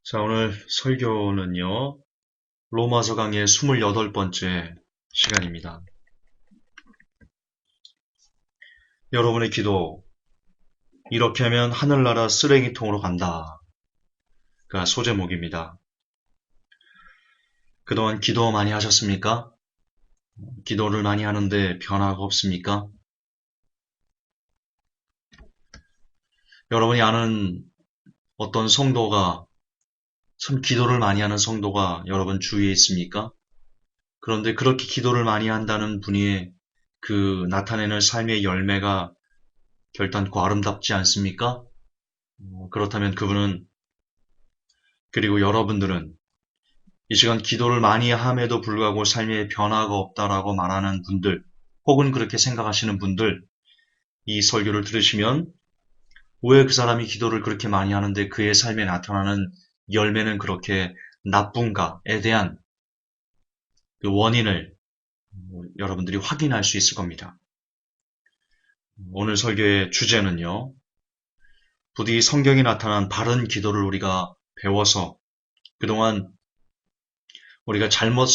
자, 오늘 설교는요, 로마서 강의 28번째 시간입니다. 여러분의 기도, 이렇게 하면 하늘나라 쓰레기통으로 간다. 가 소제목입니다. 그동안 기도 많이 하셨습니까? 기도를 많이 하는데 변화가 없습니까? 여러분이 아는 어떤 성도가, 참 기도를 많이 하는 성도가 여러분 주위에 있습니까? 그런데 그렇게 기도를 많이 한다는 분이 그 나타내는 삶의 열매가 결단코 아름답지 않습니까? 그렇다면 그분은, 그리고 여러분들은 이 시간 기도를 많이 함에도 불구하고 삶에 변화가 없다라고 말하는 분들, 혹은 그렇게 생각하시는 분들, 이 설교를 들으시면 왜 그 사람이 기도를 그렇게 많이 하는데 그의 삶에 나타나는 열매는 그렇게 나쁜가에 대한 그 원인을 여러분들이 확인할 수 있을 겁니다. 오늘 설교의 주제는요, 부디 성경에 나타난 바른 기도를 우리가 배워서 그동안 우리가 잘못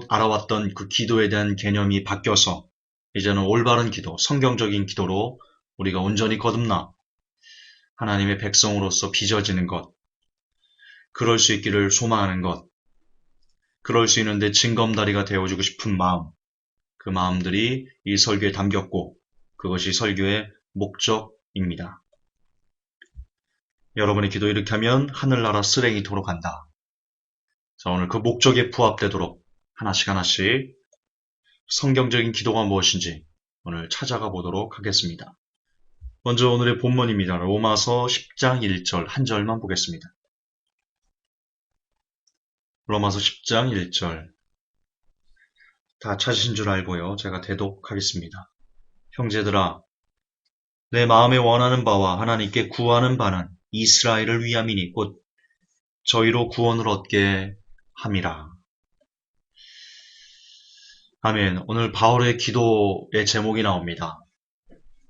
알아왔던 그 기도에 대한 개념이 바뀌어서 이제는 올바른 기도, 성경적인 기도로 우리가 온전히 거듭나 하나님의 백성으로서 빚어지는 것, 그럴 수 있기를 소망하는 것, 그럴 수 있는데 징검다리가 되어주고 싶은 마음, 그 마음들이 이 설교에 담겼고 그것이 설교의 목적입니다. 여러분의 기도 이렇게 하면 하늘나라 쓰레기통으로 간다. 자, 오늘 그 목적에 부합되도록 하나씩 성경적인 기도가 무엇인지 오늘 찾아가 보도록 하겠습니다. 먼저 오늘의 본문입니다. 로마서 10장 1절 한 절만 보겠습니다. 로마서 10장 1절 다 찾으신 줄 알고요. 제가 대독하겠습니다. 형제들아, 내 마음에 원하는 바와 하나님께 구하는 바는 이스라엘을 위함이니 곧 저희로 구원을 얻게 함이라. 아멘. 오늘 바울의 기도의 제목이 나옵니다.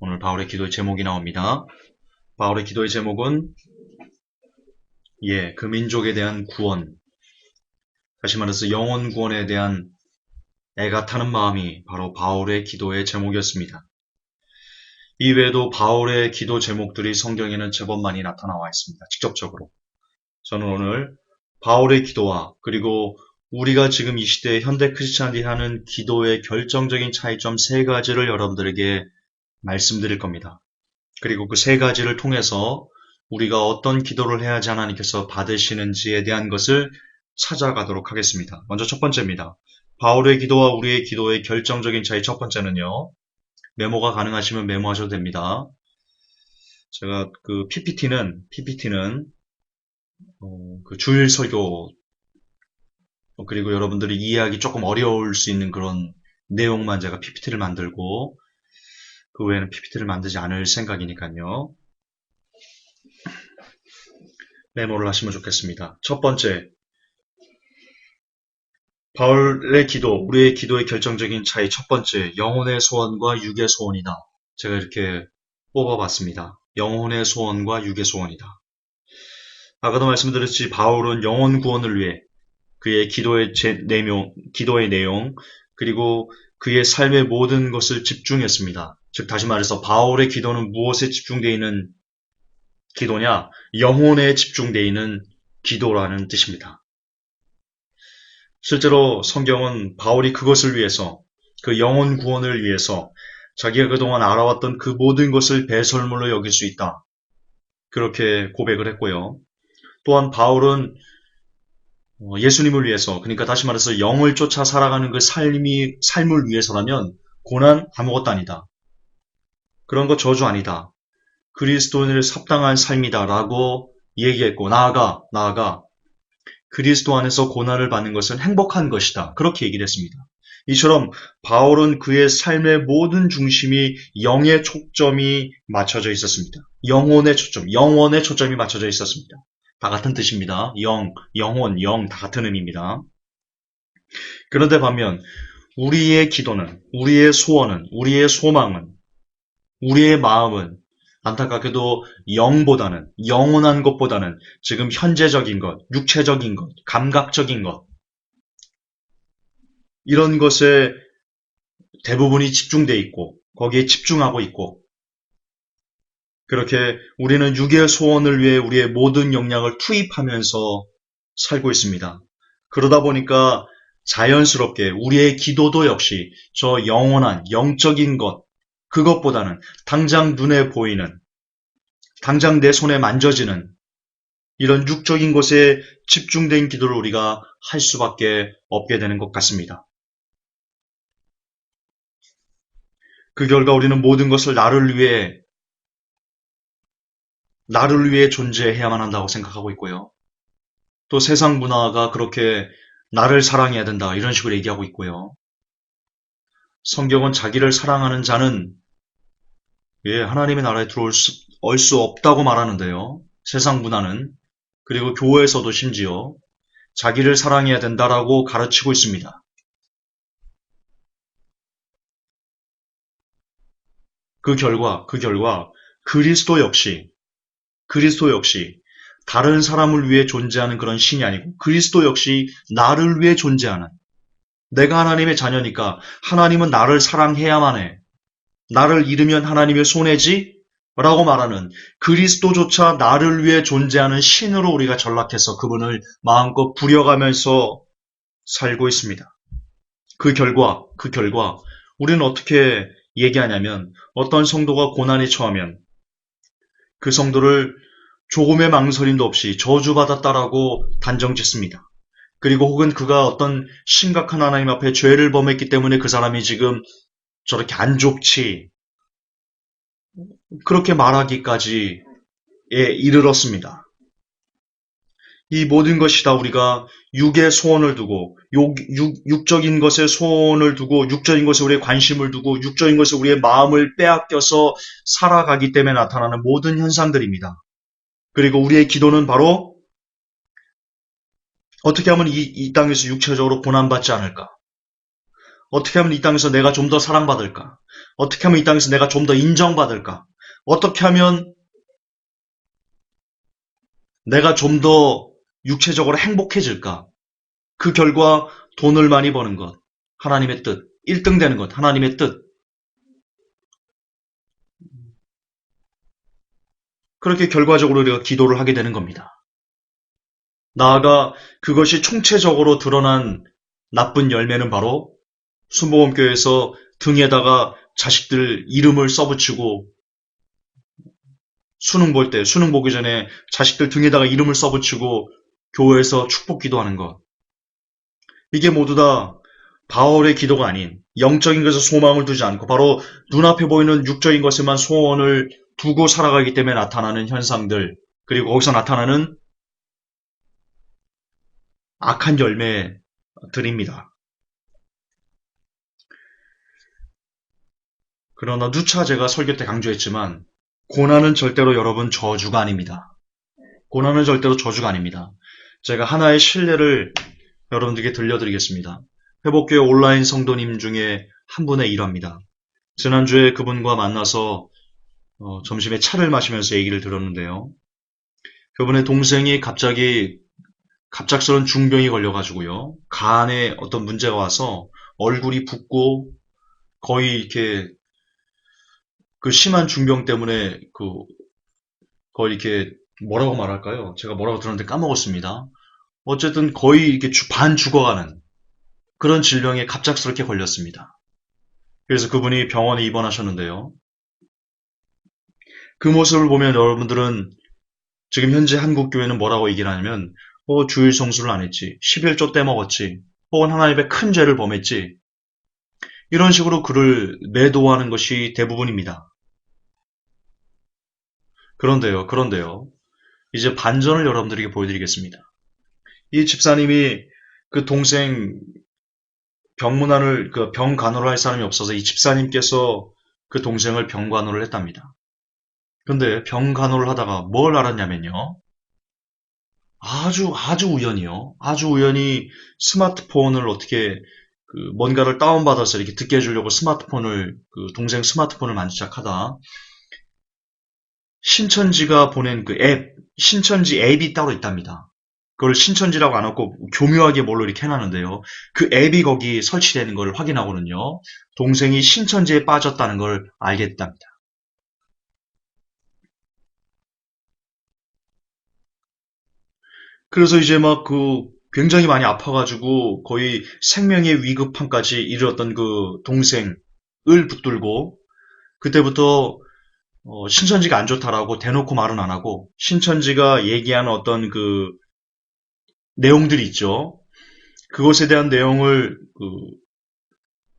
바울의 기도의 제목은 그 민족에 대한 구원, 다시 말해서 영혼 구원에 대한 애가 타는 마음이 바로 바울의 기도의 제목이었습니다. 이외에도 바울의 기도 제목들이 성경에는 제법 많이 나타나와 있습니다. 직접적으로. 저는 오늘 바울의 기도와 그리고 우리가 지금 이 시대의 현대 크리스찬들이 하는 기도의 결정적인 차이점 3가지를 여러분들에게 말씀드릴 겁니다. 그리고 그 3가지를 통해서 우리가 어떤 기도를 해야지 하나님께서 받으시는지에 대한 것을 찾아가도록 하겠습니다. 먼저 첫 번째입니다. 바울의 기도와 우리의 기도의 결정적인 차이 첫 번째는요. 메모가 가능하시면 메모하셔도 됩니다. 제가 그 PPT는 그 주일 설교 그리고 여러분들이 이해하기 조금 어려울 수 있는 그런 내용만 제가 PPT를 만들고 그 외에는 PPT를 만들지 않을 생각이니까요. 메모를 하시면 좋겠습니다. 첫 번째, 바울의 기도, 우리의 기도의 결정적인 차이 첫 번째, 영혼의 소원과 육의 소원이다. 제가 이렇게 뽑아봤습니다. 영혼의 소원과 육의 소원이다. 아까도 말씀드렸듯이 바울은 영혼 구원을 위해 그의 기도의 내용, 그리고 그의 삶의 모든 것을 집중했습니다. 즉 다시 말해서 바울의 기도는 무엇에 집중되어 있는 기도냐? 영혼에 집중되어 있는 기도라는 뜻입니다. 실제로 성경은 바울이 그것을 위해서, 그 영혼 구원을 위해서 자기가 그동안 알아왔던 그 모든 것을 배설물로 여길 수 있다. 그렇게 고백을 했고요. 또한 바울은 예수님을 위해서, 그러니까 다시 말해서 영을 쫓아 살아가는 그 삶을 위해서라면 고난 아무것도 아니다. 그런 거 저주 아니다. 그리스도인을 합당한 삶이다 라고 얘기했고, 나아가 그리스도 안에서 고난을 받는 것은 행복한 것이다. 그렇게 얘기를 했습니다. 이처럼 바울은 그의 삶의 모든 중심이 영의 초점이 맞춰져 있었습니다. 영혼의 초점이 맞춰져 있었습니다. 다 같은 뜻입니다. 영혼, 다 같은 의미입니다. 그런데 반면 우리의 기도는, 우리의 소원은, 우리의 소망은, 우리의 마음은 안타깝게도 영보다는, 영원한 것보다는 지금 현재적인 것, 육체적인 것, 감각적인 것, 이런 것에 대부분이 집중돼 있고, 거기에 집중하고 있고, 그렇게 우리는 육의 소원을 위해 우리의 모든 역량을 투입하면서 살고 있습니다. 그러다 보니까 자연스럽게 우리의 기도도 역시 저 영원한 영적인 것, 그것보다는 당장 눈에 보이는, 당장 내 손에 만져지는 이런 육적인 것에 집중된 기도를 우리가 할 수밖에 없게 되는 것 같습니다. 그 결과 우리는 모든 것을 나를 위해 존재해야만 한다고 생각하고 있고요. 또 세상 문화가 그렇게 나를 사랑해야 된다 이런 식으로 얘기하고 있고요. 성경은 자기를 사랑하는 자는 하나님의 나라에 들어올 수 없다고 말하는데요. 세상 문화는 그리고 교회에서도 심지어 자기를 사랑해야 된다라고 가르치고 있습니다. 그 결과 그리스도 역시 다른 사람을 위해 존재하는 그런 신이 아니고 그리스도 역시 나를 위해 존재하는 내가 하나님의 자녀니까 하나님은 나를 사랑해야만 해. 나를 잃으면 하나님의 손해지? 라고 말하는 그리스도조차 나를 위해 존재하는 신으로 우리가 전락해서 그분을 마음껏 부려가면서 살고 있습니다. 그 결과 우리는 어떻게 얘기하냐면 어떤 성도가 고난에 처하면 그 성도를 조금의 망설임도 없이 저주받았다라고 단정짓습니다. 그리고 혹은 그가 어떤 심각한 하나님 앞에 죄를 범했기 때문에 그 사람이 지금 저렇게 안 좋지 그렇게 말하기까지 이르렀습니다. 이 모든 것이 다 우리가 육의 소원을 두고 육적인 것에 소원을 두고 육적인 것에 우리의 관심을 두고 육적인 것에 우리의 마음을 빼앗겨서 살아가기 때문에 나타나는 모든 현상들입니다. 그리고 우리의 기도는 바로 어떻게 하면 이 땅에서 육체적으로 고난받지 않을까? 어떻게 하면 이 땅에서 내가 좀 더 사랑받을까? 어떻게 하면 이 땅에서 내가 좀 더 인정받을까? 어떻게 하면 내가 좀 더 육체적으로 행복해질까? 그 결과 돈을 많이 버는 것, 하나님의 뜻. 1등 되는 것, 하나님의 뜻. 그렇게 결과적으로 우리가 기도를 하게 되는 겁니다. 나아가 그것이 총체적으로 드러난 나쁜 열매는 바로 순복음교회에서 등에다가 자식들 이름을 써붙이고 수능 보기 전에 자식들 등에다가 이름을 써붙이고 교회에서 축복 기도하는 것. 이게 모두 다 바울의 기도가 아닌 영적인 것에 소망을 두지 않고 바로 눈앞에 보이는 육적인 것에만 소원을 두고 살아가기 때문에 나타나는 현상들, 그리고 거기서 나타나는 악한 열매들입니다. 그러나 누차 제가 설교 때 강조했지만 고난은 절대로 여러분 저주가 아닙니다. 고난은 절대로 저주가 아닙니다. 제가 하나의 신뢰를 여러분들께 들려드리겠습니다. 회복교회 온라인 성도님 중에 한 분의 일화입니다. 지난주에 그분과 만나서 점심에 차를 마시면서 얘기를 들었는데요. 그분의 동생이 갑작스런 중병이 걸려가지고요. 간에 어떤 문제가 와서 얼굴이 붓고 거의 이렇게 그 심한 중병 때문에 거의 이렇게 뭐라고 말할까요? 제가 뭐라고 들었는데 까먹었습니다. 어쨌든 거의 이렇게 반 죽어가는 그런 질병에 갑작스럽게 걸렸습니다. 그래서 그분이 병원에 입원하셨는데요. 그 모습을 보면 여러분들은 지금 현재 한국 교회는 뭐라고 얘기를 하냐면 주일 성수를 안 했지, 11조 떼먹었지, 혹은 하나님의 큰 죄를 범했지, 이런 식으로 그를 매도하는 것이 대부분입니다. 그런데요. 이제 반전을 여러분들에게 보여드리겠습니다. 이 집사님이 그 동생 병 간호를 할 사람이 없어서 이 집사님께서 그 동생을 병 간호를 했답니다. 근데 병 간호를 하다가 뭘 알았냐면요. 아주 우연히요. 아주 우연히 스마트폰을 어떻게 뭔가를 다운받아서 이렇게 듣게 해주려고 동생 스마트폰을 만지작하다 신천지가 보낸 그 앱, 신천지 앱이 따로 있답니다. 그걸 신천지라고 안 하고 교묘하게 뭘로 이렇게 해놨는데요. 그 앱이 거기 설치되는 걸 확인하고는요. 동생이 신천지에 빠졌다는 걸 알게 됐답니다. 그래서 이제 막 굉장히 많이 아파가지고 거의 생명의 위급함까지 이르렀던 그 동생을 붙들고 그때부터 신천지가 안 좋다라고 대놓고 말은 안 하고 신천지가 얘기하는 어떤 그 내용들이 있죠. 그것에 대한 내용을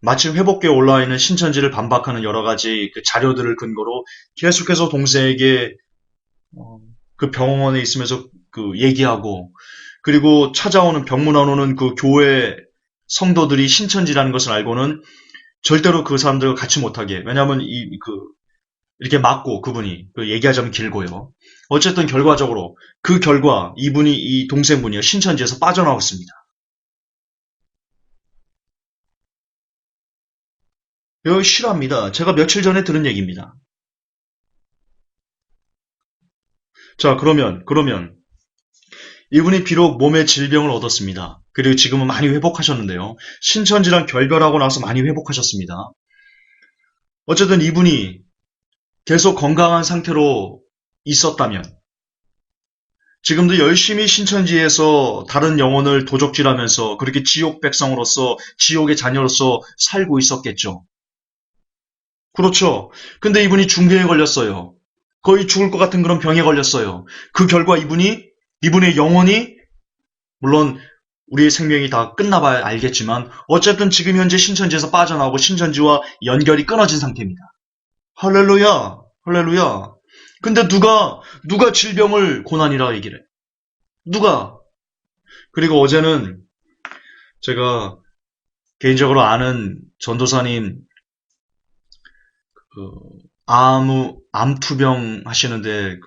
마침 회복기에 올라와 있는 신천지를 반박하는 여러 가지 그 자료들을 근거로 계속해서 동생에게 그 병원에 있으면서 얘기하고 그리고 찾아오는 병문안 오는 그 교회 성도들이 신천지라는 것을 알고는 절대로 그 사람들과 같이 못하게 왜냐하면 이렇게 맞고 그분이 얘기하자면 길고요. 어쨌든 결과적으로 그 결과 이분이 이 동생분이요 신천지에서 빠져나왔습니다. 이거 실화입니다. 제가 며칠 전에 들은 얘기입니다. 자 그러면 이분이 비록 몸에 질병을 얻었습니다. 그리고 지금은 많이 회복하셨는데요. 신천지랑 결별하고 나서 많이 회복하셨습니다. 어쨌든 이분이 계속 건강한 상태로 있었다면 지금도 열심히 신천지에서 다른 영혼을 도적질하면서 그렇게 지옥 백성으로서 지옥의 자녀로서 살고 있었겠죠. 그렇죠. 근데 이분이 중병에 걸렸어요. 거의 죽을 것 같은 그런 병에 걸렸어요. 그 결과 이분의 영혼이 물론 우리의 생명이 다 끝나봐야 알겠지만 어쨌든 지금 현재 신천지에서 빠져나오고 신천지와 연결이 끊어진 상태입니다. 할렐루야, 할렐루야. 근데 누가 질병을 고난이라 얘기를 해? 누가? 그리고 어제는 제가 개인적으로 아는 전도사님, 그, 암투병 하시는데,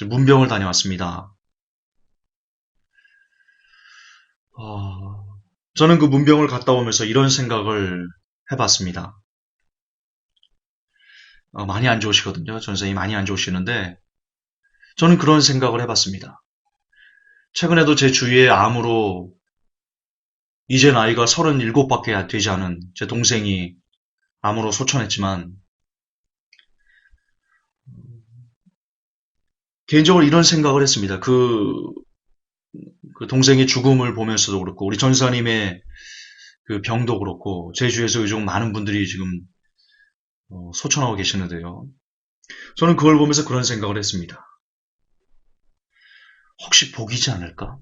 문병을 다녀왔습니다. 저는 그 문병을 갔다 오면서 이런 생각을 해봤습니다. 많이 안 좋으시거든요. 전선생님이 많이 안 좋으시는데, 저는 그런 생각을 해봤습니다. 최근에도 제 주위에 암으로 이제 나이가 37밖에 되지 않은 제 동생이 암으로 소천했지만 개인적으로 이런 생각을 했습니다. 그 동생의 죽음을 보면서도 그렇고 우리 전사님의 그 병도 그렇고 제 주위에서 요즘 많은 분들이 지금 소천하고 계시는데요. 저는 그걸 보면서 그런 생각을 했습니다. 혹시 복이지 않을까?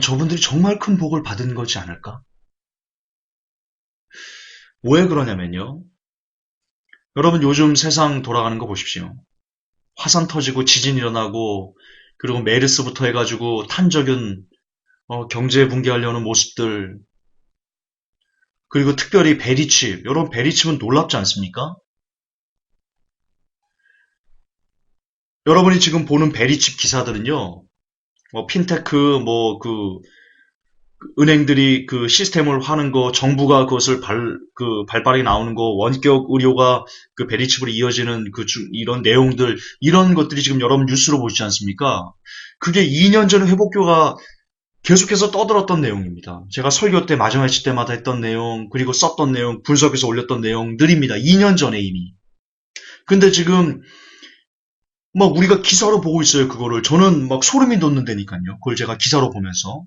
저분들이 정말 큰 복을 받은 거지 않을까? 왜 그러냐면요. 여러분 요즘 세상 돌아가는 거 보십시오. 화산 터지고 지진 일어나고 그리고 메르스부터 해가지고 탄저균 경제 붕괴하려는 모습들 그리고 특별히 베리칩 여러분 베리칩은 놀랍지 않습니까? 여러분이 지금 보는 베리칩 기사들은요. 핀테크 은행들이 그 시스템을 하는 거, 정부가 그것을 발빠르게 나오는 거, 원격 의료가 그 베리칩으로 이어지는 이런 내용들, 이런 것들이 지금 여러분 뉴스로 보시지 않습니까? 그게 2년 전에 회복교가 계속해서 떠들었던 내용입니다. 제가 설교 때, 마지막 때마다 했던 내용, 그리고 썼던 내용, 분석해서 올렸던 내용들입니다. 2년 전에 이미. 근데 지금, 막 우리가 기사로 보고 있어요, 그거를. 저는 막 소름이 돋는다니까요. 그걸 제가 기사로 보면서.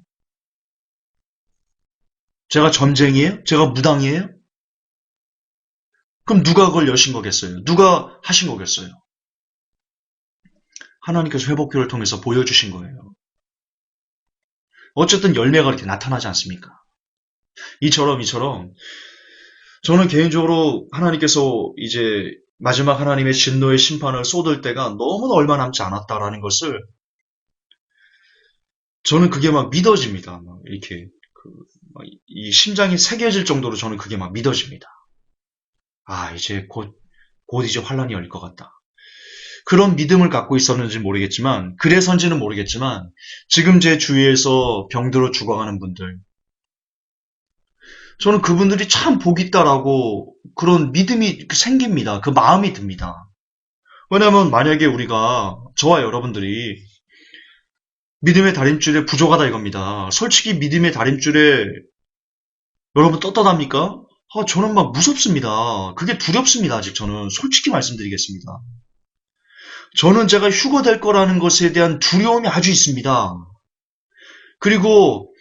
제가 점쟁이에요? 제가 무당이에요? 그럼 누가 그걸 여신 거겠어요? 누가 하신 거겠어요? 하나님께서 회복교를 통해서 보여주신 거예요. 어쨌든 열매가 이렇게 나타나지 않습니까? 이처럼 저는 개인적으로 하나님께서 이제 마지막 하나님의 진노의 심판을 쏟을 때가 너무나 얼마 남지 않았다라는 것을 저는 그게 막 믿어집니다. 막 이렇게 이 심장이 새겨질 정도로 저는 그게 막 믿어집니다. 이제 곧 이제 환란이 열릴 것 같다. 그런 믿음을 갖고 있었는지 모르겠지만, 그래서인지는 모르겠지만, 지금 제 주위에서 병들어 죽어가는 분들, 저는 그분들이 참 복 있다라고 그런 믿음이 생깁니다. 그 마음이 듭니다. 왜냐하면 만약에 우리가 저와 여러분들이 믿음의 다림줄에 부족하다 이겁니다. 솔직히 믿음의 다림줄에 여러분 떳떳합니까? 저는 막 무섭습니다. 그게 두렵습니다. 아직 저는 솔직히 말씀드리겠습니다. 저는 제가 휴거 될 거라는 것에 대한 두려움이 아주 있습니다. 그리고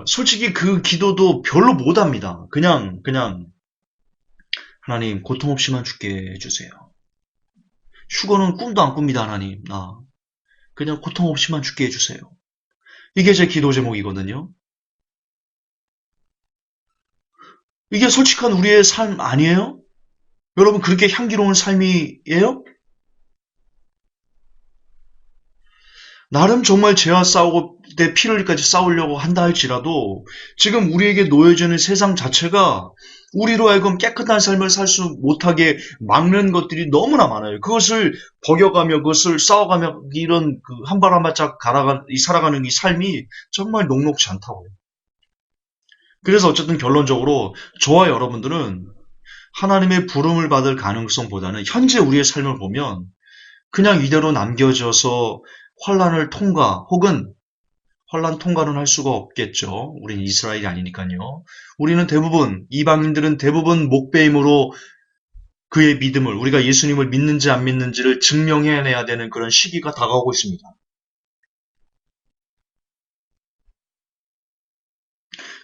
솔직히 그 기도도 별로 못합니다. 그냥 하나님 고통 없이만 죽게 해주세요. 휴거는 꿈도 안 꿉니다. 하나님 그냥 고통 없이만 죽게 해주세요. 이게 제 기도 제목이거든요. 이게 솔직한 우리의 삶 아니에요? 여러분 그렇게 향기로운 삶이에요? 나름 정말 죄와 싸우고 내 피를 흘리까지 싸우려고 한다 할지라도 지금 우리에게 놓여지는 세상 자체가 우리로 하여금 깨끗한 삶을 살 수 못하게 막는 것들이 너무나 많아요. 그것을 버겨가며 그것을 싸워가며 이런 한 발 한 발짝 살아가는 이 삶이 정말 녹록지 않다고요. 그래서 어쨌든 결론적으로 저와 여러분들은 하나님의 부름을 받을 가능성보다는 현재 우리의 삶을 보면 그냥 이대로 남겨져서 환란을 통과 혹은 환란 통과는 할 수가 없겠죠. 우리는 이스라엘이 아니니까요. 우리는 대부분 이방인들은 대부분 목배임으로 그의 믿음을 우리가 예수님을 믿는지 안 믿는지를 증명해내야 되는 그런 시기가 다가오고 있습니다.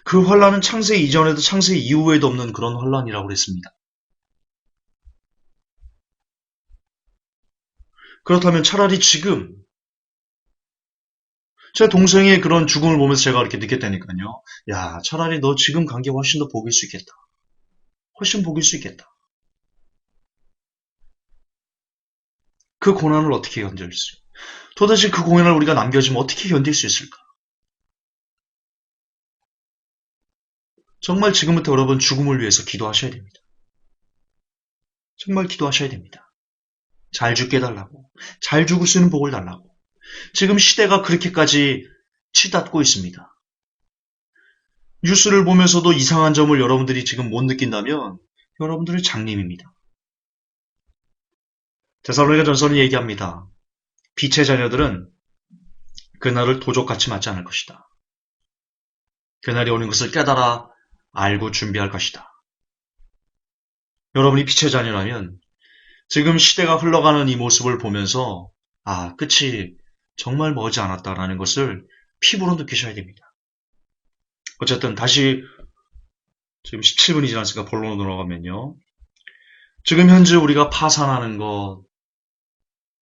그 환란은 창세 이전에도 창세 이후에도 없는 그런 환란이라고 그랬습니다. 그렇다면 차라리 지금 제 동생의 그런 죽음을 보면서 제가 이렇게 느꼈다니까요. 야, 차라리 너 지금 간 게 훨씬 더 복일 수 있겠다. 훨씬 복일 수 있겠다. 그 고난을 어떻게 견딜 수? 도대체 그 고난을 우리가 남겨지면 어떻게 견딜 수 있을까? 정말 지금부터 여러분 죽음을 위해서 기도하셔야 됩니다. 정말 기도하셔야 됩니다. 잘 죽게 해달라고. 잘 죽을 수 있는 복을 달라고. 지금 시대가 그렇게까지 치닫고 있습니다. 뉴스를 보면서도 이상한 점을 여러분들이 지금 못 느낀다면 여러분들의 장님입니다. 데살로니가 전서는 얘기합니다. 빛의 자녀들은 그날을 도적같이 맞지 않을 것이다. 그날이 오는 것을 깨달아 알고 준비할 것이다. 여러분이 빛의 자녀라면 지금 시대가 흘러가는 이 모습을 보면서 끝이 정말 머지 않았다라는 것을 피부로 느끼셔야 됩니다. 어쨌든 다시 지금 17분이 지났으니까 본론으로 돌아가면요. 지금 현재 우리가 파산하는 것,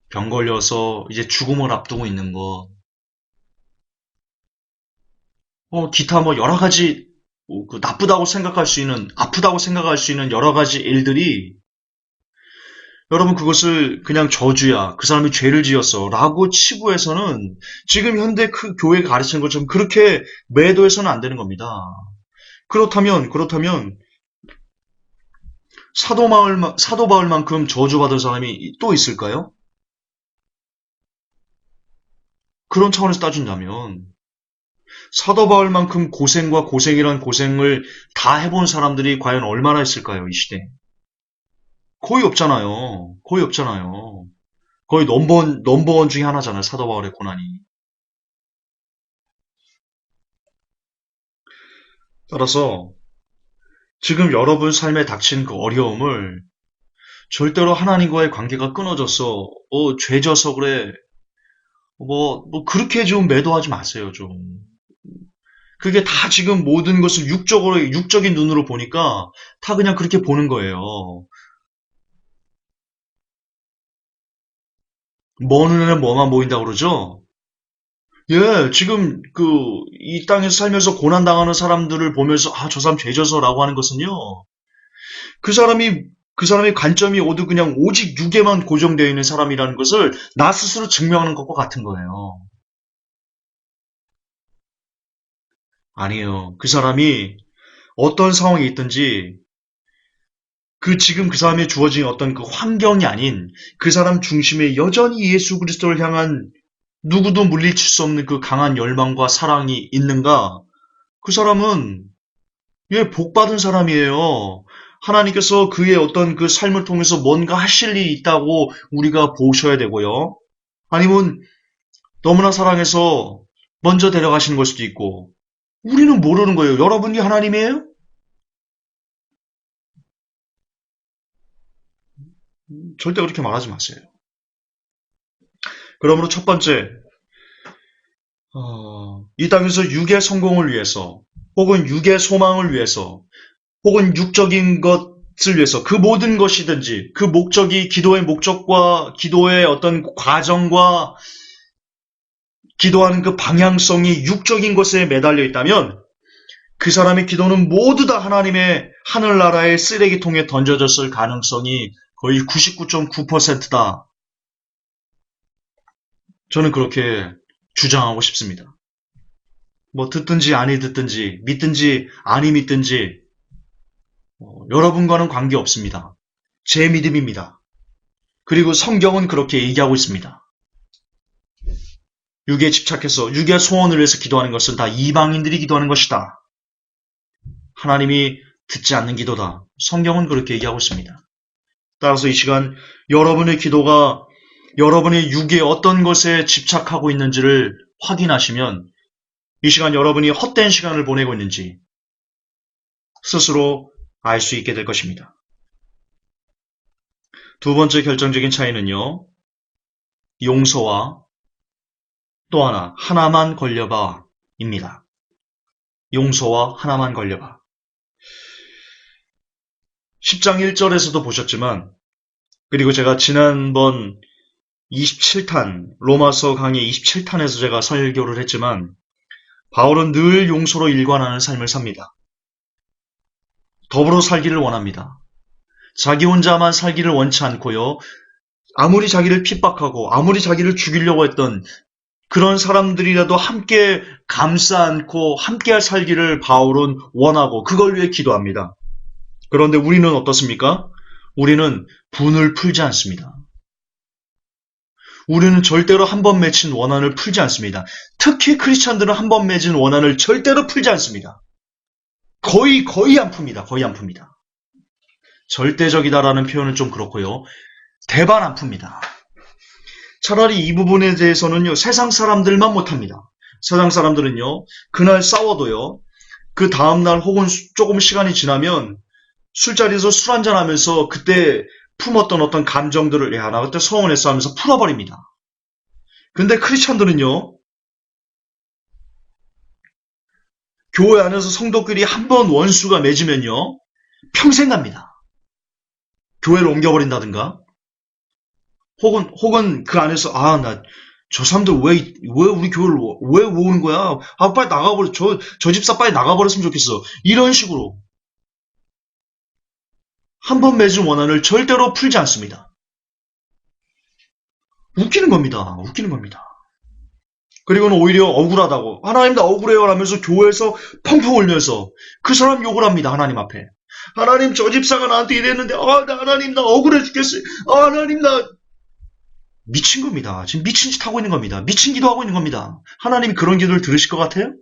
병 걸려서 이제 죽음을 앞두고 있는 것, 기타 여러 가지 나쁘다고 생각할 수 있는, 아프다고 생각할 수 있는 여러 가지 일들이 여러분 그것을 그냥 저주야, 그 사람이 죄를 지었어 라고 치부해서는 지금 현대 그 교회가 가르치는 것처럼 그렇게 매도해서는 안 되는 겁니다. 그렇다면 사도 바울만큼 저주받은 사람이 또 있을까요? 그런 차원에서 따진다면 사도 바울만큼 고생과 고생이란 고생을 다 해본 사람들이 과연 얼마나 있을까요? 이 시대에. 거의 없잖아요. 거의 없잖아요. 거의 넘버원 중에 하나잖아요. 사도 바울의 고난이. 따라서 지금 여러분 삶에 닥친 그 어려움을 절대로 하나님과의 관계가 끊어져서 죄져서 그래. 그렇게 좀 매도하지 마세요, 좀. 그게 다 지금 모든 것을 육적인 눈으로 보니까 다 그냥 그렇게 보는 거예요. 먼 눈에는 뭐만 보인다고 그러죠? 예, 지금 이 땅에서 살면서 고난당하는 사람들을 보면서 저 사람 죄져서라고 하는 것은요. 그 사람이 그 사람의 관점이 모두 그냥 오직 육에만 고정되어 있는 사람이라는 것을 나 스스로 증명하는 것과 같은 거예요. 아니에요. 그 사람이 어떤 상황에 있든지 지금 그 사람에 주어진 어떤 그 환경이 아닌 그 사람 중심에 여전히 예수 그리스도를 향한 누구도 물리칠 수 없는 그 강한 열망과 사랑이 있는가? 그 사람은 예, 복 받은 사람이에요. 하나님께서 그의 어떤 그 삶을 통해서 뭔가 하실 일이 있다고 우리가 보셔야 되고요. 아니면 너무나 사랑해서 먼저 데려가시는 걸 수도 있고, 우리는 모르는 거예요. 여러분이 하나님이에요? 절대 그렇게 말하지 마세요. 그러므로 첫 번째, 이 땅에서 육의 성공을 위해서, 혹은 육의 소망을 위해서, 혹은 육적인 것을 위해서, 그 모든 것이든지, 그 목적이 기도의 목적과 기도의 어떤 과정과 기도하는 그 방향성이 육적인 것에 매달려 있다면, 그 사람의 기도는 모두 다 하나님의 하늘나라의 쓰레기통에 던져졌을 가능성이 거의 99.9%다. 저는 그렇게 주장하고 싶습니다. 뭐 듣든지 아니 듣든지 믿든지 아니 믿든지 여러분과는 관계없습니다. 제 믿음입니다. 그리고 성경은 그렇게 얘기하고 있습니다. 육에 집착해서 육의 소원을 위해서 기도하는 것은 다 이방인들이 기도하는 것이다. 하나님이 듣지 않는 기도다. 성경은 그렇게 얘기하고 있습니다. 따라서 이 시간 여러분의 기도가 여러분의 육의 어떤 것에 집착하고 있는지를 확인하시면 이 시간 여러분이 헛된 시간을 보내고 있는지 스스로 알 수 있게 될 것입니다. 두 번째 결정적인 차이는요. 용서와 또 하나만 걸려봐입니다. 용서와 하나만 걸려봐. 10장 1절에서도 보셨지만 그리고 제가 지난번 27탄 로마서 강의 27탄에서 제가 설교를 했지만 바울은 늘 용서로 일관하는 삶을 삽니다. 더불어 살기를 원합니다. 자기 혼자만 살기를 원치 않고요. 아무리 자기를 핍박하고 아무리 자기를 죽이려고 했던 그런 사람들이라도 함께 감싸 안고 함께 살기를 바울은 원하고 그걸 위해 기도합니다. 그런데 우리는 어떻습니까? 우리는 분을 풀지 않습니다. 우리는 절대로 한 번 맺힌 원한을 풀지 않습니다. 특히 크리스찬들은 한 번 맺은 원한을 절대로 풀지 않습니다. 거의 안 풉니다. 거의 안 풉니다. 절대적이다라는 표현은 좀 그렇고요. 대반 안 풉니다. 차라리 이 부분에 대해서는요. 세상 사람들만 못합니다. 세상 사람들은요. 그날 싸워도요. 그 다음날 혹은 조금 시간이 지나면 술자리에서 술 한잔하면서 그때 품었던 어떤 감정들을 나 그때 서운했어 하면서 풀어버립니다. 근데 크리스찬들은요. 교회 안에서 성도끼리 한 번 원수가 맺으면요. 평생 갑니다. 교회를 옮겨버린다든가 혹은 그 안에서 나 저 사람들 왜 우리 교회를 왜 오는 거야? 빨리 나가버려. 저 집사 빨리 나가버렸으면 좋겠어. 이런 식으로 한 번 맺은 원한을 절대로 풀지 않습니다. 웃기는 겁니다. 웃기는 겁니다. 그리고는 오히려 억울하다고 하나님 나 억울해요 하면서 교회에서 펑펑 울면서 그 사람 욕을 합니다. 하나님 앞에. 하나님 저 집사가 나한테 이랬는데 하나님 나 억울해 죽겠어요. 하나님 나 미친 겁니다. 지금 미친 짓 하고 있는 겁니다. 미친 기도하고 있는 겁니다. 하나님이 그런 기도를 들으실 것 같아요?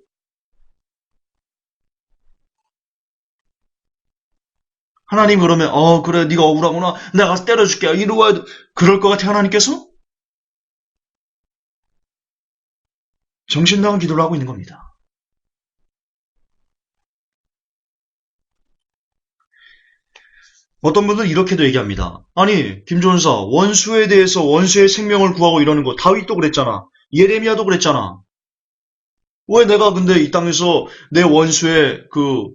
하나님 그러면 그래 네가 억울하구나. 내가 가서 때려줄게. 이러고 와도 그럴 것 같아 하나님께서? 정신 나간 기도를 하고 있는 겁니다. 어떤 분들은 이렇게도 얘기합니다. 아니 김전사 원수에 대해서 원수의 생명을 구하고 이러는 거 다윗도 그랬잖아. 예레미야도 그랬잖아. 왜 내가 근데 이 땅에서 내 원수의 그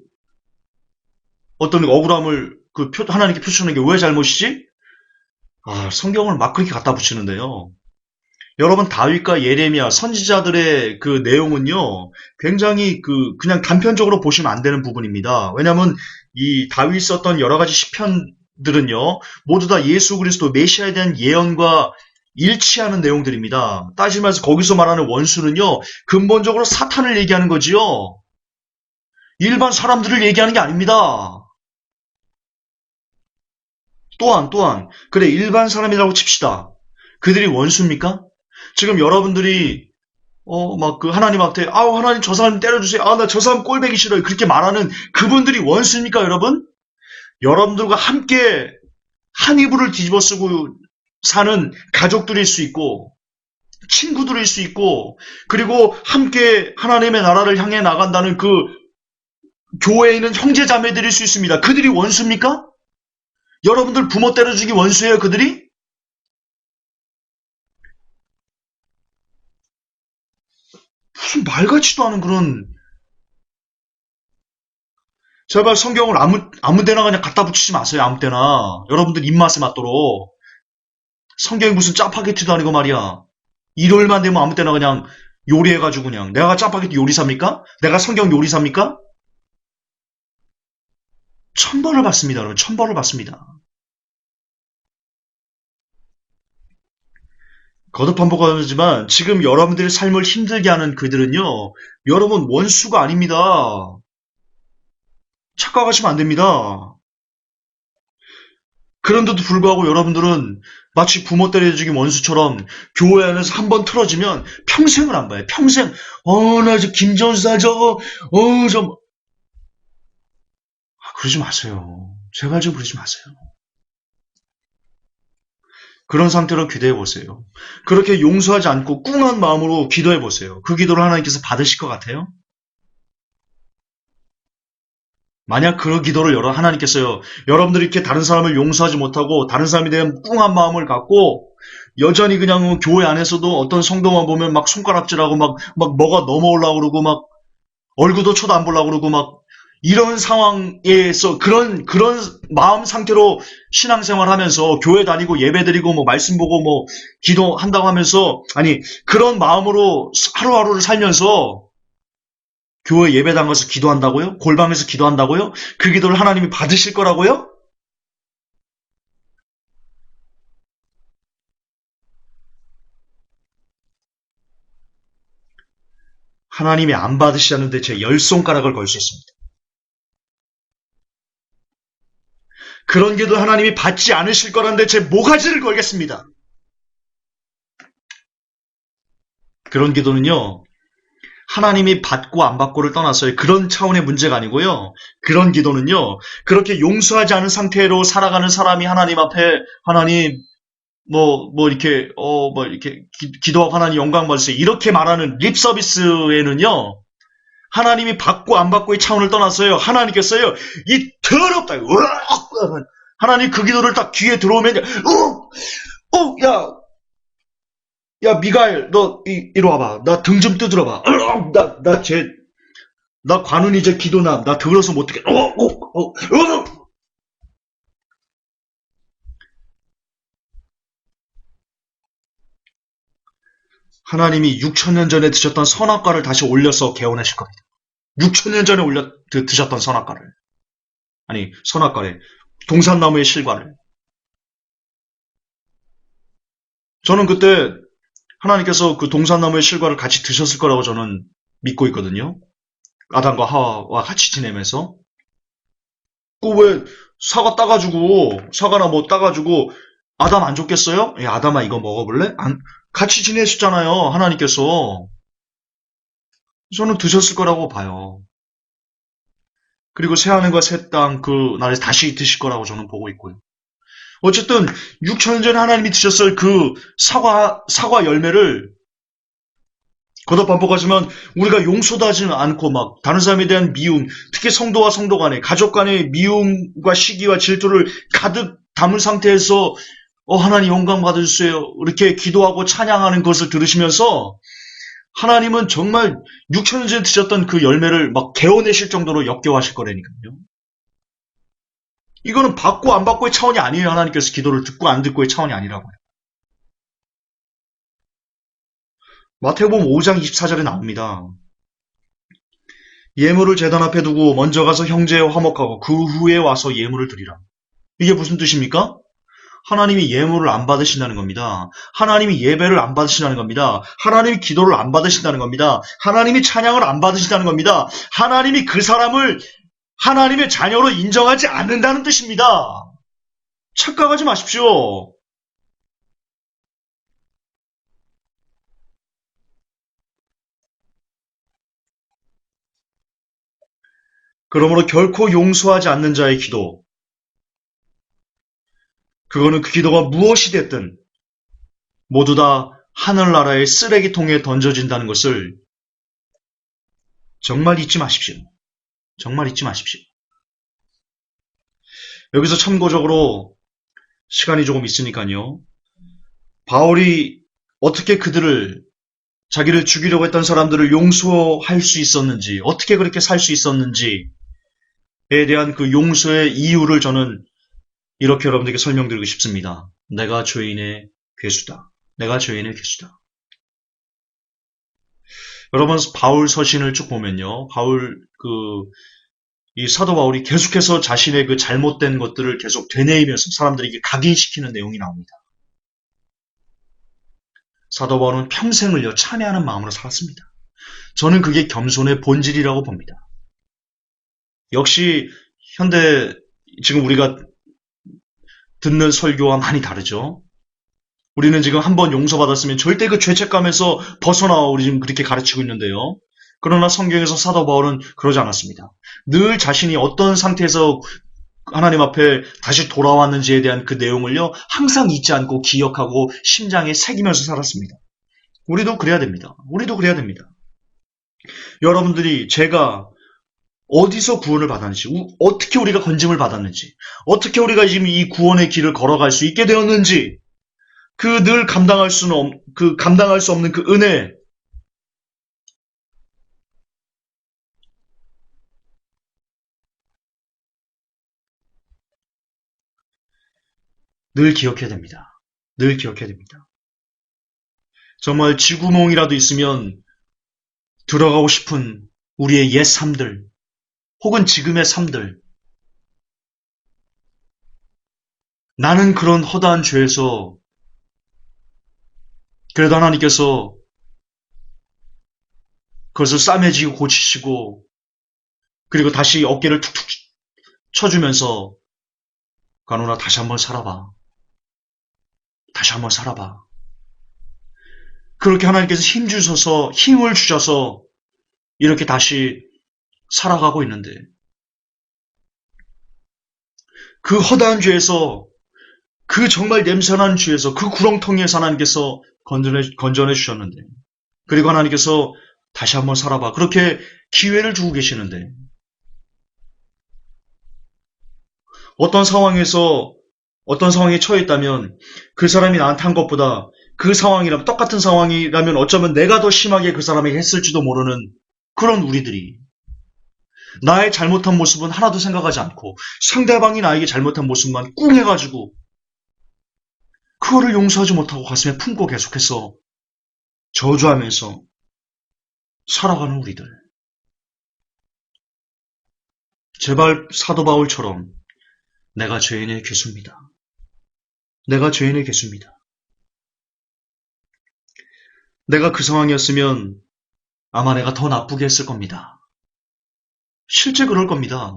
어떤 억울함을 하나님께 표시하는 게 왜 잘못이지? 성경을 막 그렇게 갖다 붙이는데요. 여러분 다윗과 예레미야 선지자들의 그 내용은요. 굉장히 그냥 단편적으로 보시면 안 되는 부분입니다. 왜냐하면 이 다윗이 썼던 여러 가지 시편들은요. 모두 다 예수 그리스도 메시아에 대한 예언과 일치하는 내용들입니다. 따지면서 거기서 말하는 원수는요. 근본적으로 사탄을 얘기하는 거지요. 일반 사람들을 얘기하는 게 아닙니다. 또한 그래 일반 사람이라고 칩시다. 그들이 원수입니까? 지금 여러분들이 막 그 하나님한테, 아우, 하나님 저 사람 때려주세요. 아, 나 저 사람 꼴배기 싫어요. 그렇게 말하는 그분들이 원수입니까, 여러분? 여러분들과 함께 한 이불을 뒤집어 쓰고 사는 가족들일 수 있고, 친구들일 수 있고, 그리고 함께 하나님의 나라를 향해 나간다는 그 교회에 있는 형제 자매들일 수 있습니다. 그들이 원수입니까? 여러분들 부모 때려주기 원수예요, 그들이? 무슨 말 같지도 않은 그런, 제발 성경을 아무 데나 그냥 갖다 붙이지 마세요, 아무 때나. 여러분들 입맛에 맞도록. 성경이 무슨 짜파게티도 아니고 말이야. 일요일만 되면 아무 때나 그냥 요리해가지고 그냥. 내가 짜파게티 요리사입니까? 내가 성경 요리사입니까? 천벌을 받습니다, 여러분. 천벌을 받습니다. 거듭 반복하지만 지금 여러분들의 삶을 힘들게 하는 그들은요, 여러분 원수가 아닙니다. 착각하시면 안 됩니다. 그런데도 불구하고 여러분들은 마치 부모 때려주기 원수처럼 교회 안에서 한번 틀어지면 평생을 안 봐요. 평생, 나 저 김전사 저거, 저, 그러지 마세요. 제발 좀 그러지 마세요. 그런 상태로 기도해 보세요. 그렇게 용서하지 않고 꿍한 마음으로 기도해 보세요. 그 기도를 하나님께서 받으실 것 같아요? 만약 그 기도를 하나님께서요, 여러분들이 이렇게 다른 사람을 용서하지 못하고 다른 사람에 대한 꿍한 마음을 갖고 여전히 그냥 교회 안에서도 어떤 성도만 보면 막 손가락질하고 막 뭐가 넘어오려고 그러고 막 얼굴도 쳐도 안 보려고 그러고 막 이런 상황에서 그런 마음 상태로 신앙생활 하면서 교회 다니고 예배 드리고 뭐 말씀 보고 뭐 기도한다고 하면서 아니 그런 마음으로 하루하루를 살면서 교회 예배당 가서 기도한다고요? 골방에서 기도한다고요? 그 기도를 하나님이 받으실 거라고요? 하나님이 안 받으시자는데 제 열 손가락을 걸 수 있습니다. 그런 기도 하나님이 받지 않으실 거라는데 제 모가지를 걸겠습니다. 그런 기도는요, 하나님이 받고 안 받고를 떠나서요. 그런 차원의 문제가 아니고요. 그런 기도는요. 그렇게 용서하지 않은 상태로 살아가는 사람이 하나님 앞에 하나님 이렇게 기도하고 하나님 영광 받으세요. 이렇게 말하는 립 서비스에는요. 하나님이 받고 안 받고의 차원을 떠나서요. 하나님께서요. 이 더럽다. 하나님 그 기도를 딱 귀에 들어오면 야, 미가엘, 너, 이리 와봐. 나 등 좀 두드려봐. 나 관훈이 이제 기도남. 나 들어서 못하게. 하나님이 6천년 전에 드셨던 선악과를 다시 올려서 개원하실 겁니다. 6천년 전에 드셨던 선악과를. 아니, 선악과래. 동산나무의 실과를. 저는 그때 하나님께서 그 동산나무의 실과를 같이 드셨을 거라고 저는 믿고 있거든요. 아담과 하와와 같이 지내면서. 그 왜 사과나 뭐 따가지고 아담 안 줬겠어요? 야, 아담아 이거 먹어볼래? 같이 지내셨잖아요. 하나님께서. 저는 드셨을 거라고 봐요. 그리고 새하늘과 새 땅 그 날에 다시 드실 거라고 저는 보고 있고요. 어쨌든 6천년 전에 하나님이 드셨을 그 사과 열매를 거듭 반복하지만 우리가 용서도 하지 않고 막 다른 사람에 대한 미움, 특히 성도와 성도 간에 가족 간의 미움과 시기와 질투를 가득 담은 상태에서 하나님 영광 받으세요. 이렇게 기도하고 찬양하는 것을 들으시면서 하나님은 정말 6천년 전에 드셨던 그 열매를 막 개어내실 정도로 역겨워하실 거라니까요. 이거는 받고 안 받고의 차원이 아니에요. 하나님께서 기도를 듣고 안 듣고의 차원이 아니라고요. 마태복음 5장 24절에 나옵니다. 예물을 제단 앞에 두고 먼저 가서 형제와 화목하고 그 후에 와서 예물을 드리라. 이게 무슨 뜻입니까? 하나님이 예물을 안 받으신다는 겁니다. 하나님이 예배를 안 받으신다는 겁니다. 하나님이 기도를 안 받으신다는 겁니다. 하나님이 찬양을 안 받으신다는 겁니다. 하나님이 그 사람을 하나님의 자녀로 인정하지 않는다는 뜻입니다. 착각하지 마십시오. 그러므로 결코 용서하지 않는 자의 기도, 그거는 그 기도가 무엇이 됐든 모두 다 하늘나라의 쓰레기통에 던져진다는 것을 정말 잊지 마십시오. 정말 잊지 마십시오. 여기서 참고적으로 시간이 조금 있으니까요. 바울이 어떻게 자기를 죽이려고 했던 사람들을 용서할 수 있었는지, 어떻게 그렇게 살 수 있었는지에 대한 그 용서의 이유를 저는 이렇게 여러분들에게 설명드리고 싶습니다. 내가 죄인의 괴수다. 내가 죄인의 괴수다. 여러분, 바울 서신을 쭉 보면요. 이 사도 바울이 계속해서 자신의 그 잘못된 것들을 계속 되뇌이면서 사람들에게 각인시키는 내용이 나옵니다. 사도 바울은 평생을요, 참회하는 마음으로 살았습니다. 저는 그게 겸손의 본질이라고 봅니다. 역시, 지금 우리가 듣는 설교와 많이 다르죠? 우리는 지금 한번 용서받았으면 절대 그 죄책감에서 벗어나와 우리 지금 그렇게 가르치고 있는데요. 그러나 성경에서 사도 바울은 그러지 않았습니다. 늘 자신이 어떤 상태에서 하나님 앞에 다시 돌아왔는지에 대한 그 내용을요, 항상 잊지 않고 기억하고 심장에 새기면서 살았습니다. 우리도 그래야 됩니다. 우리도 그래야 됩니다. 여러분들이 제가 어디서 구원을 받았는지, 어떻게 우리가 건짐을 받았는지, 어떻게 우리가 지금 이 구원의 길을 걸어갈 수 있게 되었는지, 그 늘 감당할 수 없는 그 은혜, 늘 기억해야 됩니다. 늘 기억해야 됩니다. 정말 쥐구멍이라도 있으면 들어가고 싶은 우리의 옛 삶들, 혹은 지금의 삶들, 나는 그런 허다한 죄에서 그래도 하나님께서 그것을 싸매지고 고치시고 그리고 다시 어깨를 툭툭 쳐주면서 가누나 다시 한번 살아봐. 다시 한번 살아봐. 그렇게 하나님께서 힘을 주셔서 이렇게 다시 살아가고 있는데 그 허다한 죄에서 그 정말 냄새나는 죄에서 그 구렁텅이에서 하나님께서 건져내 주셨는데 그리고 하나님께서 다시 한번 살아봐. 그렇게 기회를 주고 계시는데 어떤 상황에 처해 있다면 그 사람이 나한테 한 것보다 똑같은 상황이라면 어쩌면 내가 더 심하게 그 사람에게 했을지도 모르는 그런 우리들이 나의 잘못한 모습은 하나도 생각하지 않고 상대방이 나에게 잘못한 모습만 꿍해가지고 그거를 용서하지 못하고 가슴에 품고 계속해서 저주하면서 살아가는 우리들. 제발 사도 바울처럼 내가 죄인의 괴수입니다. 내가 죄인의 괴수입니다. 내가 그 상황이었으면 아마 내가 더 나쁘게 했을 겁니다. 실제 그럴 겁니다.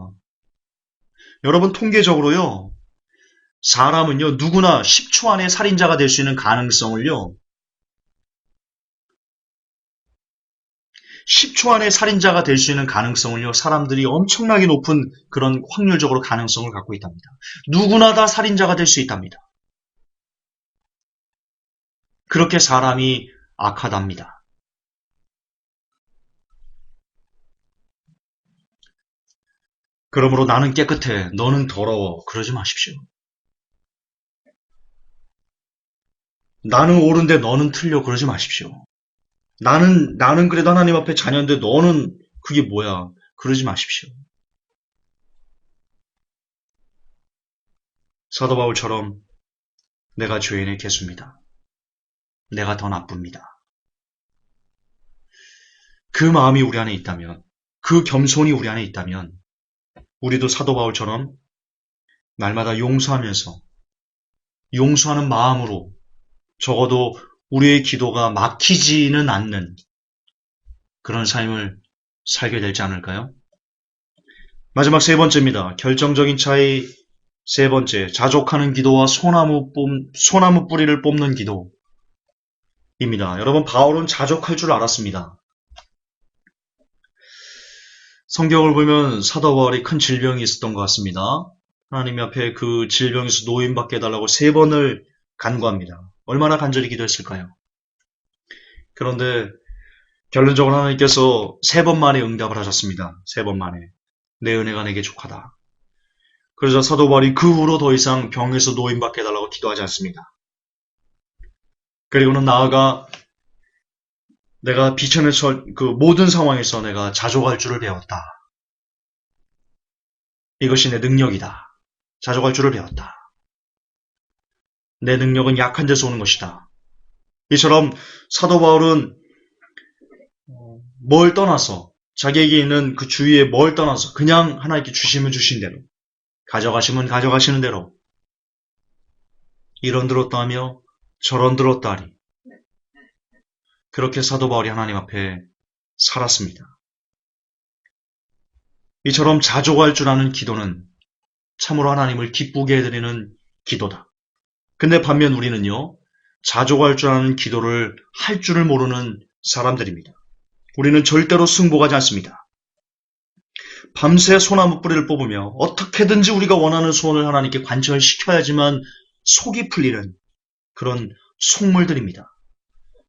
여러분 통계적으로요. 사람은요. 누구나 10초 안에 살인자가 될 수 있는 가능성을요. 10초 안에 살인자가 될 수 있는 가능성을요. 사람들이 엄청나게 높은 그런 확률적으로 가능성을 갖고 있답니다. 누구나 다 살인자가 될 수 있답니다. 그렇게 사람이 악하답니다. 그러므로 나는 깨끗해, 너는 더러워. 그러지 마십시오. 나는 옳은데 너는 틀려. 그러지 마십시오. 나는 그래도 하나님 앞에 자녀인데 너는 그게 뭐야. 그러지 마십시오. 사도 바울처럼 내가 죄인의 개수입니다. 내가 더 나쁩니다. 그 마음이 우리 안에 있다면, 그 겸손이 우리 안에 있다면 우리도 사도 바울처럼 날마다 용서하면서 용서하는 마음으로 적어도 우리의 기도가 막히지는 않는 그런 삶을 살게 되지 않을까요? 마지막 세 번째입니다. 결정적인 차이 세 번째, 자족하는 기도와 소나무 뿌리를 뽑는 기도입니다. 여러분, 바울은 자족할 줄 알았습니다. 성경을 보면 사도 바울이 큰 질병이 있었던 것 같습니다. 하나님 앞에 그 질병에서 노임받게 해달라고 3번을 간구합니다. 얼마나 간절히 기도했을까요? 그런데 결론적으로 하나님께서 3번 만에 응답을 하셨습니다. 3번 만에. 내 은혜가 내게 족하다. 그러자 사도 바울이 그 후로 더 이상 병에서 노임받게 해달라고 기도하지 않습니다. 그리고는 나아가 내가 비천의 그 모든 상황에서 내가 자족할 줄을 배웠다. 이것이 내 능력이다. 자족할 줄을 배웠다. 내 능력은 약한 데서 오는 것이다. 이처럼 사도 바울은 뭘 떠나서 자기에게 있는 그 주위에 뭘 떠나서 그냥 하나님께 주시면 주신 대로 가져가시면 가져가시는 대로 이런 들었다 하며 저런 들었다 하리. 그렇게 사도 바울이 하나님 앞에 살았습니다. 이처럼 자족할 줄 아는 기도는 참으로 하나님을 기쁘게 해드리는 기도다. 근데 반면 우리는요, 자족할 줄 아는 기도를 할 줄을 모르는 사람들입니다. 우리는 절대로 승복하지 않습니다. 밤새 소나무 뿌리를 뽑으며 어떻게든지 우리가 원하는 소원을 하나님께 관철시켜야지만 속이 풀리는 그런 속물들입니다.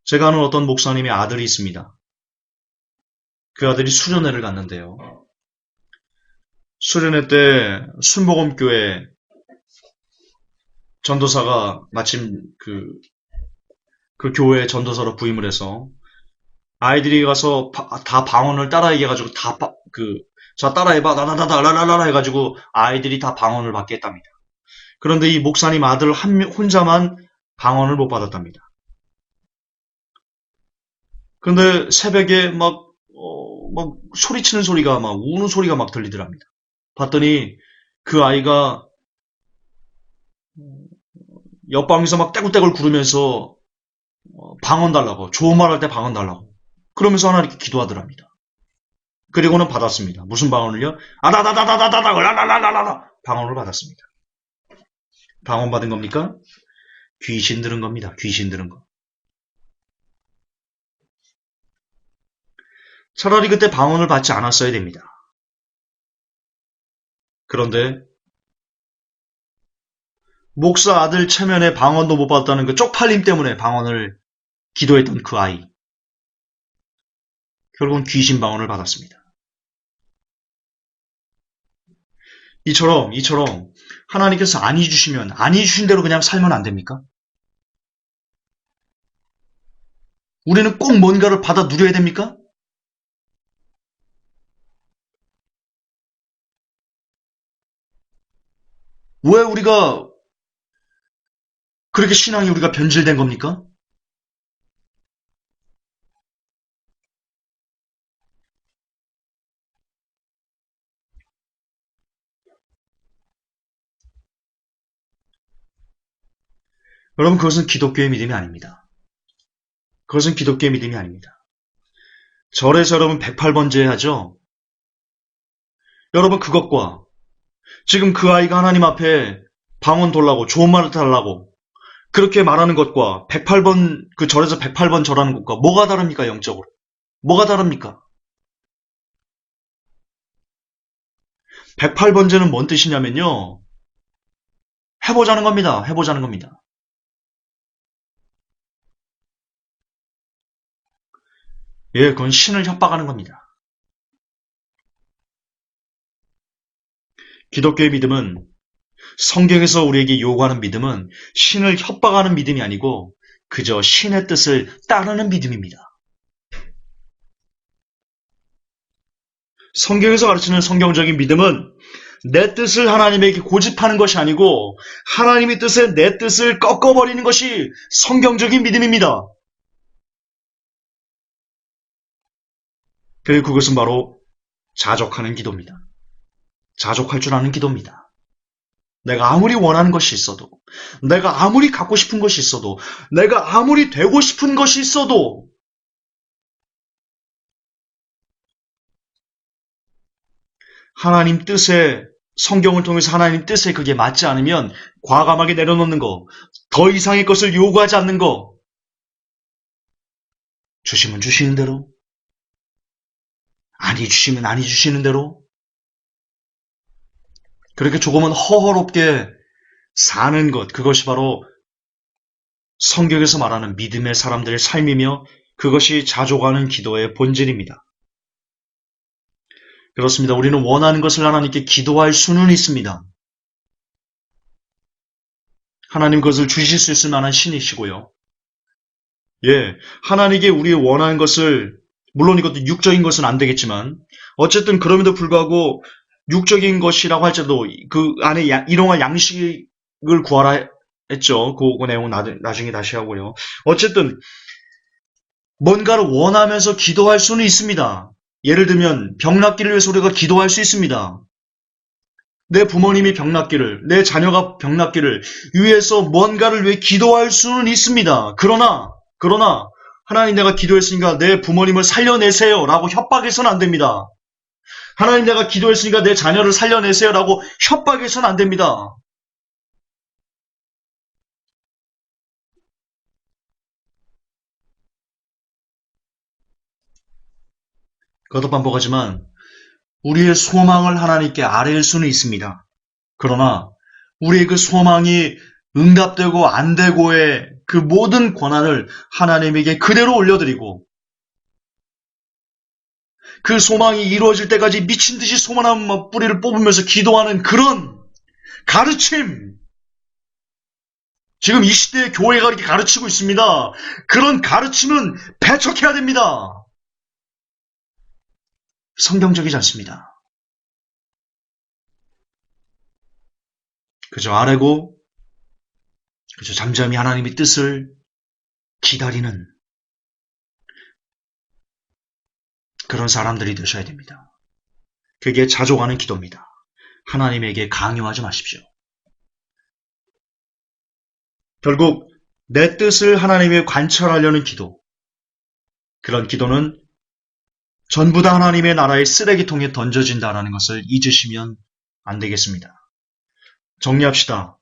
제가 아는 어떤 목사님의 아들이 있습니다. 그 아들이 수련회를 갔는데요. 수련회 때 순복음교회 전도사가 마침 그 교회 전도사로 부임을 해서 아이들이 가서 다 방언을 따라 얘기해가지고 자 따라해봐 나나나나라라라 해가지고 아이들이 다 방언을 받게 했답니다. 그런데 이 목사님 아들 혼자만 방언을 못 받았답니다. 그런데 새벽에 막 소리치는 소리가 막 우는 소리가 막 들리더랍니다. 봤더니 그 아이가 옆방에서 막 떼굴떼굴 구르면서 방언 달라고, 좋은 말 할 때 방언 달라고 그러면서 하나님께 기도하더랍니다. 그리고는 받았습니다. 무슨 방언을요? 아다다다다다다다라라라라라 방언을 받았습니다. 방언 받은 겁니까? 귀신 들은 겁니다. 귀신 들은 거. 차라리 그때 방언을 받지 않았어야 됩니다. 그런데 목사 아들 체면에 방언도 못 받았다는 그 쪽팔림 때문에 방언을 기도했던 그 아이. 결국은 귀신 방언을 받았습니다. 이처럼 하나님께서 아니 주시면 아니 주신 대로 그냥 살면 안 됩니까? 우리는 꼭 뭔가를 받아 누려야 됩니까? 왜 우리가 그렇게 신앙이 우리가 변질된 겁니까? 여러분, 그것은 기독교의 믿음이 아닙니다. 그것은 기독교의 믿음이 아닙니다. 절에서 여러분 108번 제하죠? 여러분 그것과 지금 그 아이가 하나님 앞에 방언 돌라고 좋은 말을 달라고 그렇게 말하는 것과 108번 그 절에서 108번 절하는 것과 뭐가 다릅니까? 영적으로. 뭐가 다릅니까? 108번제는 뭔 뜻이냐면요. 해보자는 겁니다. 해보자는 겁니다. 예, 그건 신을 협박하는 겁니다. 기독교의 믿음은 성경에서 우리에게 요구하는 믿음은 신을 협박하는 믿음이 아니고 그저 신의 뜻을 따르는 믿음입니다. 성경에서 가르치는 성경적인 믿음은 내 뜻을 하나님에게 고집하는 것이 아니고 하나님의 뜻에 내 뜻을 꺾어버리는 것이 성경적인 믿음입니다. 그리고 그것은 바로 자족하는 기도입니다. 자족할 줄 아는 기도입니다. 내가 아무리 원하는 것이 있어도, 내가 아무리 갖고 싶은 것이 있어도, 내가 아무리 되고 싶은 것이 있어도 하나님 뜻에 성경을 통해서 하나님 뜻에 그게 맞지 않으면 과감하게 내려놓는 거, 더 이상의 것을 요구하지 않는 거, 주시면 주시는 대로, 안 해주시면 안 해주시는 대로 그렇게 조금은 허허롭게 사는 것, 그것이 바로 성경에서 말하는 믿음의 사람들의 삶이며 그것이 자족하는 기도의 본질입니다. 그렇습니다. 우리는 원하는 것을 하나님께 기도할 수는 있습니다. 하나님 그것을 주실 수 있을 만한 신이시고요. 예, 하나님께 우리 원하는 것을, 물론 이것도 육적인 것은 안 되겠지만 어쨌든 그럼에도 불구하고 육적인 것이라고 할지라도 그 안에 일용할 양식을 구하라 했죠. 그 내용은 나중에 다시 하고요. 어쨌든 뭔가를 원하면서 기도할 수는 있습니다. 예를 들면 병 낫기를 위해서 우리가 기도할 수 있습니다. 내 부모님이 병 낫기를, 내 자녀가 병 낫기를 위해서 뭔가를 위해 기도할 수는 있습니다. 그러나 하나님 내가 기도했으니까 내 부모님을 살려내세요 라고 협박해서는 안 됩니다. 하나님 내가 기도했으니까 내 자녀를 살려내세요 라고 협박해서는 안 됩니다. 거듭 반복하지만 우리의 소망을 하나님께 아뢰일 수는 있습니다. 그러나 우리의 그 소망이 응답되고 안 되고의 그 모든 권한을 하나님에게 그대로 올려드리고 그 소망이 이루어질 때까지 미친 듯이 소망한 뿌리를 뽑으면서 기도하는 그런 가르침, 지금 이 시대의 교회가 이렇게 가르치고 있습니다. 그런 가르침은 배척해야 됩니다. 성경적이지 않습니다. 그저 아뢰고 그저 잠잠히 하나님의 뜻을 기다리는 그런 사람들이 되셔야 됩니다. 그게 자족하는 기도입니다. 하나님에게 강요하지 마십시오. 결국 내 뜻을 하나님에 관철하려는 기도, 그런 기도는 전부 다 하나님의 나라의 쓰레기통에 던져진다는 것을 잊으시면 안 되겠습니다. 정리합시다.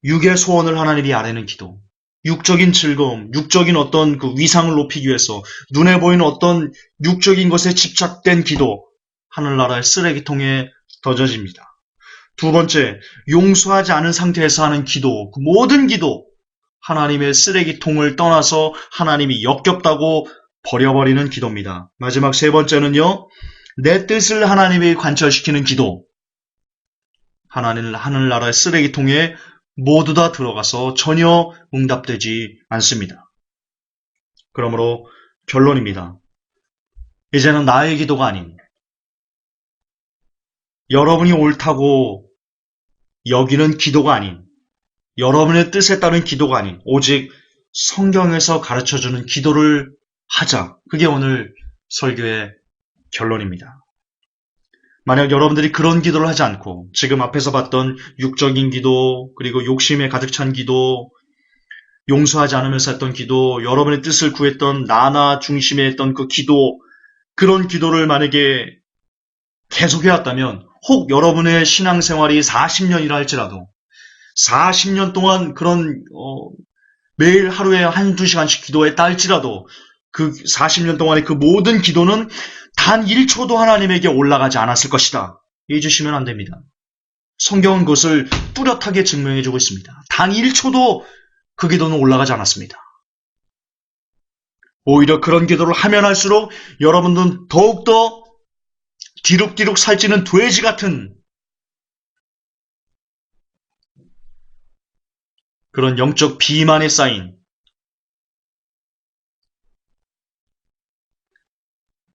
육의 소원을 하나님이 아뢰는 기도, 육적인 즐거움, 육적인 어떤 그 위상을 높이기 위해서 눈에 보이는 어떤 육적인 것에 집착된 기도, 하늘나라의 쓰레기통에 던져집니다. 두 번째, 용서하지 않은 상태에서 하는 기도, 그 모든 기도, 하나님의 쓰레기통을 떠나서 하나님이 역겹다고 버려버리는 기도입니다. 마지막 세 번째는요, 내 뜻을 하나님에게 관철시키는 기도, 하늘나라의 쓰레기통에 모두 다 들어가서 전혀 응답되지 않습니다. 그러므로 결론입니다. 이제는 나의 기도가 아닌 여러분이 옳다고 여기는 기도가 아닌 여러분의 뜻에 따른 기도가 아닌 오직 성경에서 가르쳐주는 기도를 하자. 그게 오늘 설교의 결론입니다. 만약 여러분들이 그런 기도를 하지 않고 지금 앞에서 봤던 육적인 기도, 그리고 욕심에 가득 찬 기도, 용서하지 않으면서 했던 기도, 여러분의 뜻을 구했던 나나 중심에 했던 그 기도, 그런 기도를 만약에 계속해왔다면 혹 여러분의 신앙생활이 40년이라 할지라도 40년 동안 그런 매일 하루에 한두 시간씩 기도했다 할지라도 그 40년 동안의 그 모든 기도는 단 1초도 하나님에게 올라가지 않았을 것이다. 잊으시면 안 됩니다. 성경은 그것을 뚜렷하게 증명해주고 있습니다. 단 1초도 그 기도는 올라가지 않았습니다. 오히려 그런 기도를 하면 할수록 여러분들은 더욱더 뒤룩뒤룩 살찌는 돼지 같은 그런 영적 비만에 쌓인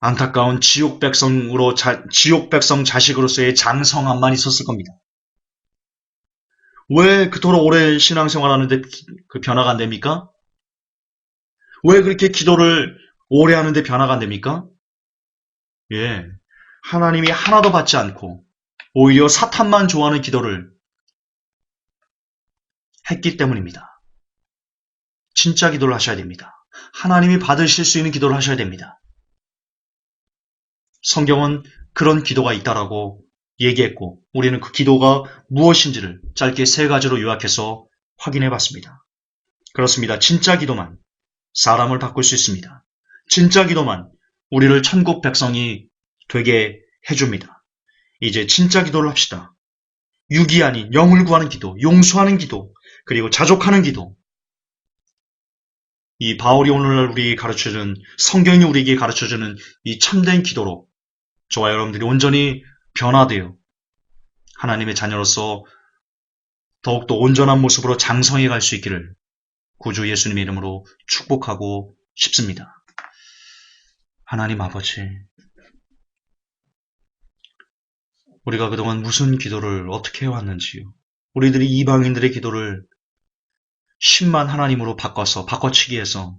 안타까운 지옥 백성 자식으로서의 장성함만 있었을 겁니다. 왜 그토록 오래 신앙생활 하는데 그 변화가 안 됩니까? 왜 그렇게 기도를 오래 하는데 변화가 안 됩니까? 예. 하나님이 하나도 받지 않고 오히려 사탄만 좋아하는 기도를 했기 때문입니다. 진짜 기도를 하셔야 됩니다. 하나님이 받으실 수 있는 기도를 하셔야 됩니다. 성경은 그런 기도가 있다라고 얘기했고 우리는 그 기도가 무엇인지를 짧게 세 가지로 요약해서 확인해 봤습니다. 그렇습니다. 진짜 기도만 사람을 바꿀 수 있습니다. 진짜 기도만 우리를 천국 백성이 되게 해줍니다. 이제 진짜 기도를 합시다. 육이 아닌 영을 구하는 기도, 용서하는 기도, 그리고 자족하는 기도. 이 바울이 오늘날 우리에게 가르쳐주는, 성경이 우리에게 가르쳐주는 이 참된 기도로 저와 여러분들이 온전히 변화되어 하나님의 자녀로서 더욱더 온전한 모습으로 장성해 갈 수 있기를 구주 예수님의 이름으로 축복하고 싶습니다. 하나님 아버지, 우리가 그동안 무슨 기도를 어떻게 해왔는지요. 우리들이 이방인들의 기도를 신만 하나님으로 바꿔치기 해서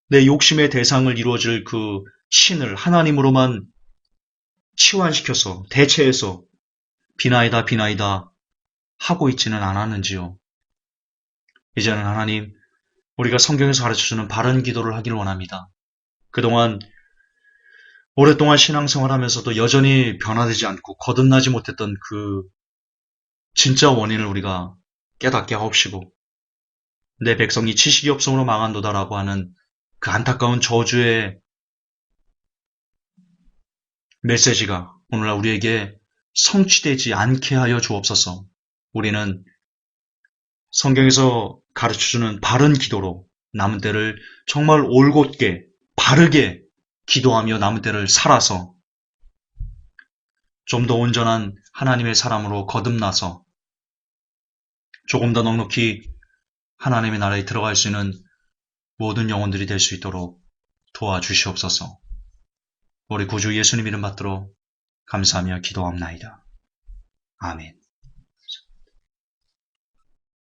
내 욕심의 대상을 이루어질 그 신을 하나님으로만 치환시켜서 대체해서 비나이다 비나이다 하고 있지는 않았는지요. 이제는 하나님, 우리가 성경에서 가르쳐주는 바른 기도를 하길 원합니다. 그동안 오랫동안 신앙생활하면서도 여전히 변화되지 않고 거듭나지 못했던 그 진짜 원인을 우리가 깨닫게 하옵시고, 내 백성이 지식이 없음으로 망한도다라고 하는 그 안타까운 저주의 메시지가 오늘날 우리에게 성취되지 않게 하여 주옵소서. 우리는 성경에서 가르쳐주는 바른 기도로 남은 때를 정말 올곧게 바르게 기도하며 남은 때를 살아서 좀 더 온전한 하나님의 사람으로 거듭나서 조금 더 넉넉히 하나님의 나라에 들어갈 수 있는 모든 영혼들이 될 수 있도록 도와주시옵소서. 우리 구주 예수님 이름 받들어 감사하며 기도합나이다. 아멘.